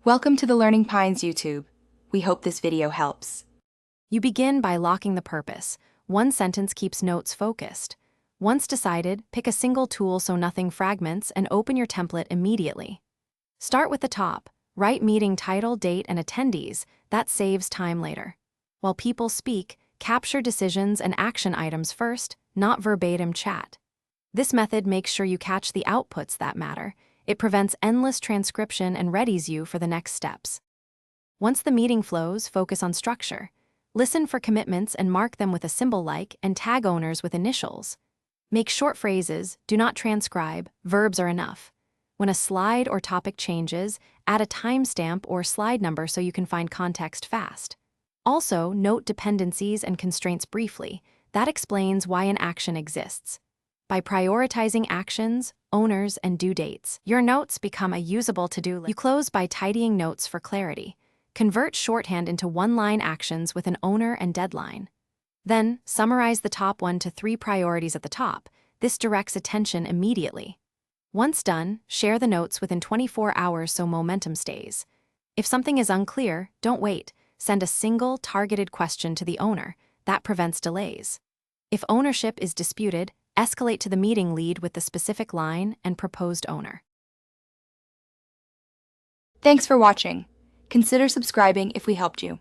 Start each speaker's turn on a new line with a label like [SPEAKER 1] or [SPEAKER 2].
[SPEAKER 1] Welcome to the Learning Pines YouTube. We hope this video helps.
[SPEAKER 2] You begin by locking the purpose. One sentence keeps notes focused. Once decided, pick a single tool so nothing fragments and open your template immediately. Start with the top. Write meeting title, date, and attendees. That saves time later. While people speak, capture decisions and action items first, not verbatim chat. This method makes sure you catch the outputs that matter. It prevents endless transcription and readies you for the next steps. Once the meeting flows, focus on structure. Listen for commitments and mark them with a symbol like and tag owners with initials. Make short phrases, do not transcribe, verbs are enough. When a slide or topic changes, add a timestamp or slide number so you can find context fast. Also, note dependencies and constraints briefly. That explains why an action exists. By prioritizing actions, owners, and due dates, your notes become a usable to-do list. You close by tidying notes for clarity. Convert shorthand into one-line actions with an owner and deadline. Then, summarize the top 1 to 3 priorities at the top. This directs attention immediately. Once done, share the notes within 24 hours so momentum stays. If something is unclear, don't wait. Send a single, targeted question to the owner. That prevents delays. If ownership is disputed, escalate to the meeting lead with the specific line and proposed owner.
[SPEAKER 1] Thanks for watching. Consider subscribing if we helped you.